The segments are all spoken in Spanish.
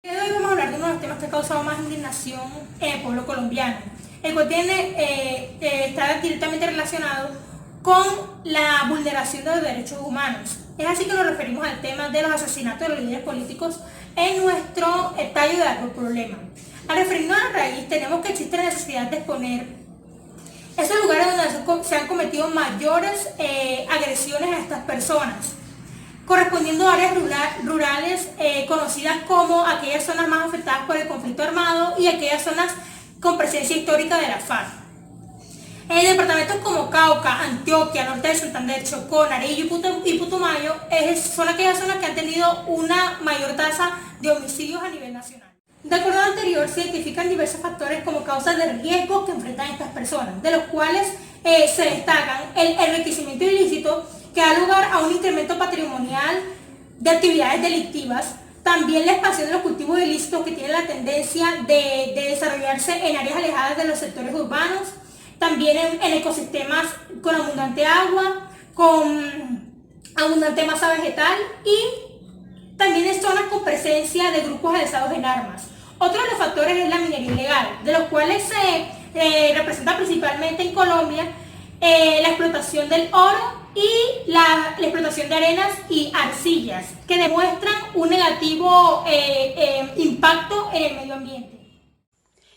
Hoy vamos a hablar de uno de los temas que ha causado más indignación en el pueblo colombiano, el cual está directamente relacionado con la vulneración de los derechos humanos. Es así que nos referimos al tema de los asesinatos de los líderes políticos en nuestro tallo de árbol problema. Al referirnos a la raíz, tenemos que existe la necesidad de exponer esos lugares donde se han cometido mayores agresiones a estas personas, correspondiendo a áreas rurales conocidas como aquellas zonas más afectadas por el conflicto armado y aquellas zonas con presencia histórica de la FARC. En departamentos como Cauca, Antioquia, Norte de Santander, Chocó, Nariño y Putumayo son aquellas zonas que han tenido una mayor tasa de homicidios a nivel nacional. De acuerdo a lo anterior, se identifican diversos factores como causas de riesgo que enfrentan estas personas, de los cuales se destacan el enriquecimiento ilícito, que da lugar a un incremento patrimonial de actividades delictivas, también la expansión de los cultivos ilícitos que tienen la tendencia de desarrollarse en áreas alejadas de los sectores urbanos, también en ecosistemas con abundante agua, con abundante masa vegetal y también en zonas con presencia de grupos alzados en armas. Otro de los factores es la minería ilegal, de los cuales se representa principalmente en Colombia la explotación del oro y la explotación de arenas y arcillas, que demuestran un negativo impacto en el medio ambiente.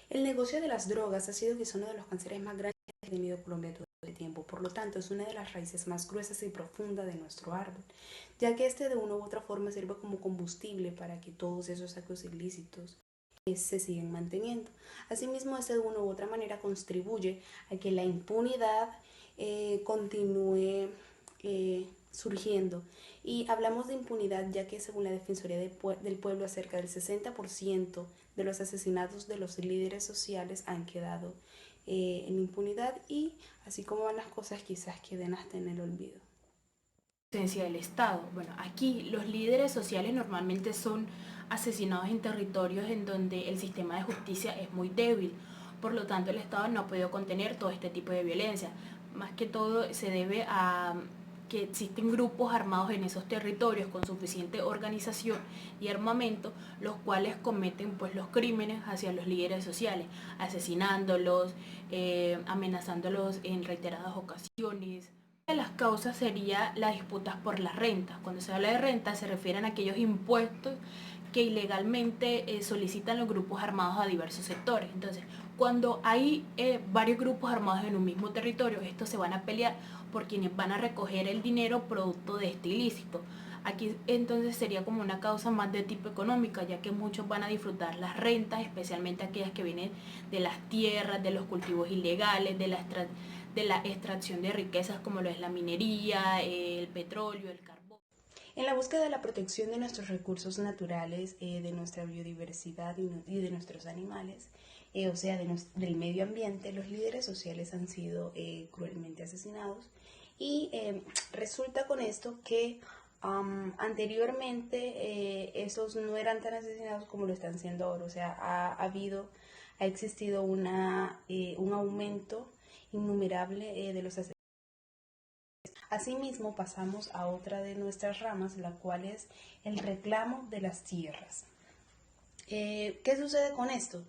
El negocio de las drogas ha sido quizá uno de los cánceres más grandes que ha tenido Colombia todo el tiempo, por lo tanto es una de las raíces más gruesas y profundas de nuestro árbol, ya que este de una u otra forma sirve como combustible para que todos esos actos ilícitos se siguen manteniendo. Asimismo, este de una u otra manera contribuye a que la impunidad continúe surgiendo. Y hablamos de impunidad ya que según la Defensoría del Pueblo cerca del 60% de los asesinatos de los líderes sociales han quedado en impunidad y así como van las cosas quizás queden hasta en el olvido. Del Estado. Bueno, aquí los líderes sociales normalmente son asesinados en territorios en donde el sistema de justicia es muy débil. Por lo tanto, el Estado no ha podido contener todo este tipo de violencia. Más que todo se debe a que existen grupos armados en esos territorios con suficiente organización y armamento, los cuales cometen pues los crímenes hacia los líderes sociales, asesinándolos, amenazándolos en reiteradas ocasiones. Una de las causas sería las disputas por las rentas. Cuando se habla de renta se refieren a aquellos impuestos que ilegalmente solicitan los grupos armados a diversos sectores. Entonces, cuando hay varios grupos armados en un mismo territorio, estos se van a pelear por quienes van a recoger el dinero producto de este ilícito. Aquí entonces sería como una causa más de tipo económica, ya que muchos van a disfrutar las rentas, especialmente aquellas que vienen de las tierras, de los cultivos ilegales, de la extracción de riquezas como lo es la minería, el petróleo, el carbón. En la búsqueda de la protección de nuestros recursos naturales, de nuestra biodiversidad y de nuestros animales, o sea, del medio ambiente, los líderes sociales han sido cruelmente asesinados y resulta con esto que anteriormente esos no eran tan asesinados como lo están siendo ahora, o sea, ha existido un aumento innumerable de los asesinatos. Asimismo, pasamos a otra de nuestras ramas, la cual es el reclamo de las tierras. ¿Qué sucede con esto?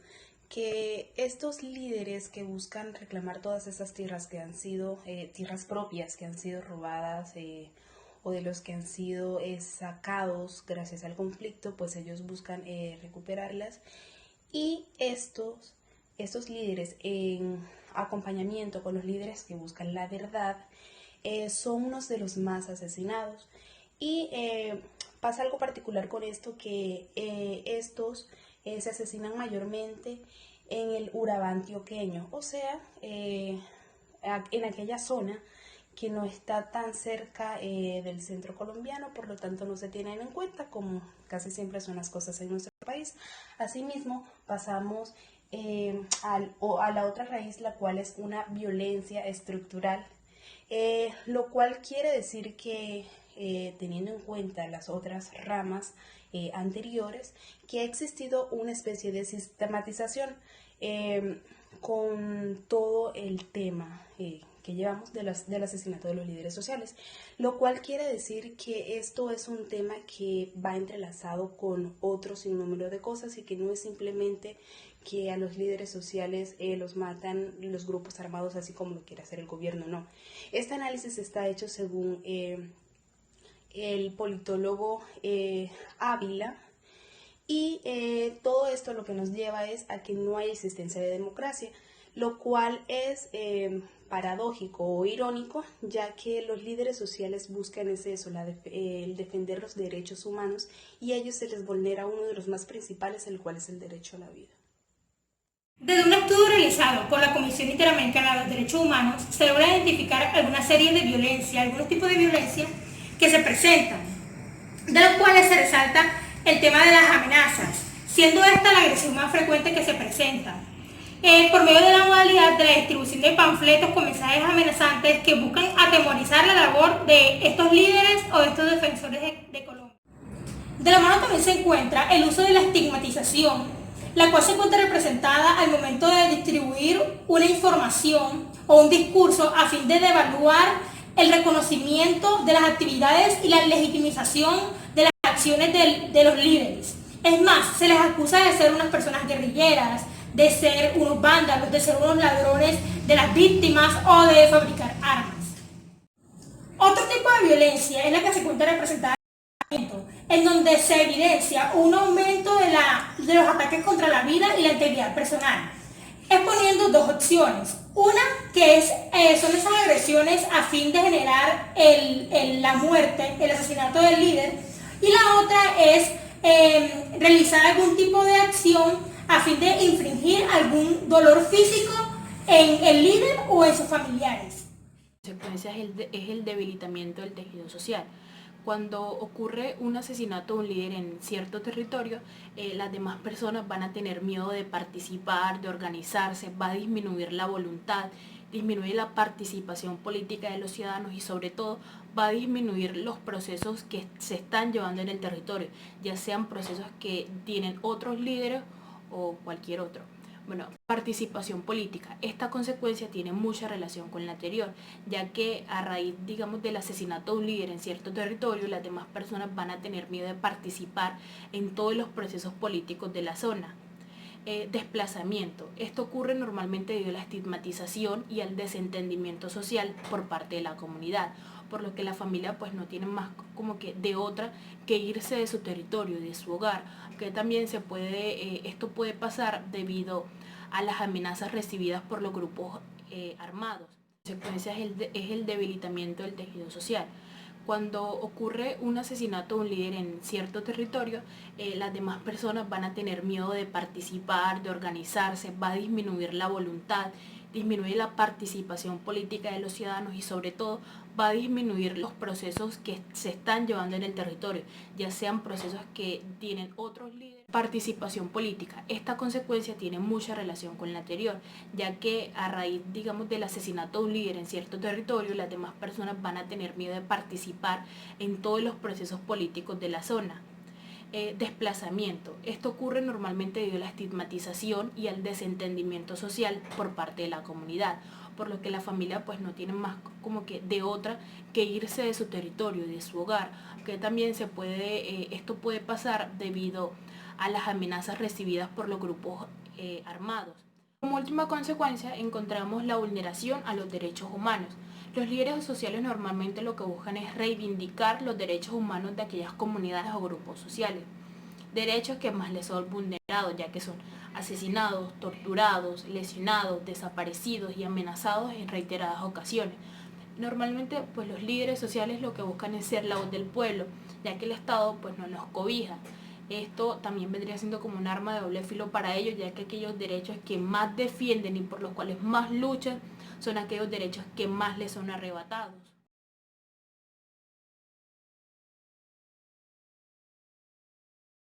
Que estos líderes que buscan reclamar todas esas tierras que han sido tierras propias, que han sido robadas o de los que han sido sacados gracias al conflicto, pues ellos buscan recuperarlas y estos líderes en acompañamiento con los líderes que buscan la verdad son unos de los más asesinados y pasa algo particular con esto que estos se asesinan mayormente en el Urabá antioqueño, o sea, en aquella zona que no está tan cerca del centro colombiano, por lo tanto no se tienen en cuenta como casi siempre son las cosas en nuestro país. Asimismo, pasamos a la otra raíz, la cual es una violencia estructural, lo cual quiere decir que teniendo en cuenta las otras ramas anteriores, que ha existido una especie de sistematización con todo el tema que llevamos del asesinato de los líderes sociales, lo cual quiere decir que esto es un tema que va entrelazado con otro sinnúmero de cosas y que no es simplemente que a los líderes sociales los matan los grupos armados así como lo quiere hacer el gobierno, no. Este análisis está hecho según el politólogo Ávila, y todo esto lo que nos lleva es a que no hay existencia de democracia, lo cual es paradójico o irónico, ya que los líderes sociales buscan el defender los derechos humanos, y a ellos se les vulnera uno de los más principales, el cual es el derecho a la vida. Desde un estudio realizado por la Comisión Interamericana de los Derechos Humanos, se logra identificar alguna serie de violencia, algunos tipos de violencia que se presentan, de los cuales se resalta el tema de las amenazas, siendo esta la agresión más frecuente que se presenta, por medio de la modalidad de la distribución de panfletos con mensajes amenazantes que buscan atemorizar la labor de estos líderes o de estos defensores de Colombia. De la mano también se encuentra el uso de la estigmatización, la cual se encuentra representada al momento de distribuir una información o un discurso a fin de devaluar el reconocimiento de las actividades y la legitimización de las acciones de los líderes. Es más, se les acusa de ser unas personas guerrilleras, de ser unos vándalos, de ser unos ladrones de las víctimas o de fabricar armas. Otro tipo de violencia es la que se encuentra representada en donde se evidencia un aumento de los ataques contra la vida y la integridad personal, exponiendo dos opciones. Una que son esas agresiones a fin de generar la muerte, el asesinato del líder, y la otra es realizar algún tipo de acción a fin de infringir algún dolor físico en el líder o en sus familiares. La consecuencia es el debilitamiento del tejido social. Cuando ocurre un asesinato de un líder en cierto territorio, las demás personas van a tener miedo de participar, de organizarse, va a disminuir la voluntad, disminuir la participación política de los ciudadanos y sobre todo va a disminuir los procesos que se están llevando en el territorio, ya sean procesos que tienen otros líderes o cualquier otro. Bueno, participación política. Esta consecuencia tiene mucha relación con la anterior, ya que a raíz, digamos, del asesinato de un líder en cierto territorio, las demás personas van a tener miedo de participar en todos los procesos políticos de la zona. Desplazamiento. Esto ocurre normalmente debido a la estigmatización y al desentendimiento social por parte de la comunidad, por lo que la familia pues no tiene más como que de otra que irse de su territorio, de su hogar, que también esto puede pasar debido a las amenazas recibidas por los grupos armados. La consecuencia es el debilitamiento del tejido social. Cuando ocurre un asesinato de un líder en cierto territorio, las demás personas van a tener miedo de participar, de organizarse, va a disminuir la voluntad, disminuir la participación política de los ciudadanos y sobre todo va a disminuir los procesos que se están llevando en el territorio, ya sean procesos que tienen otros líderes. Participación política. Esta consecuencia tiene mucha relación con la anterior, ya que a raíz, digamos, del asesinato de un líder en cierto territorio, las demás personas van a tener miedo de participar en todos los procesos políticos de la zona. Desplazamiento. Esto ocurre normalmente debido a la estigmatización y al desentendimiento social por parte de la comunidad, por lo que la familia pues no tiene más como que de otra que irse de su territorio, de su hogar, que también esto puede pasar debido a las amenazas recibidas por los grupos armados. Como última consecuencia encontramos la vulneración a los derechos humanos. Los líderes sociales normalmente lo que buscan es reivindicar los derechos humanos de aquellas comunidades o grupos sociales. Derechos que más les son vulnerados, ya que son asesinados, torturados, lesionados, desaparecidos y amenazados en reiteradas ocasiones. Normalmente pues los líderes sociales lo que buscan es ser la voz del pueblo, ya que el Estado pues no los cobija. Esto también vendría siendo como un arma de doble filo para ellos, ya que aquellos derechos que más defienden y por los cuales más luchan son aquellos derechos que más les son arrebatados.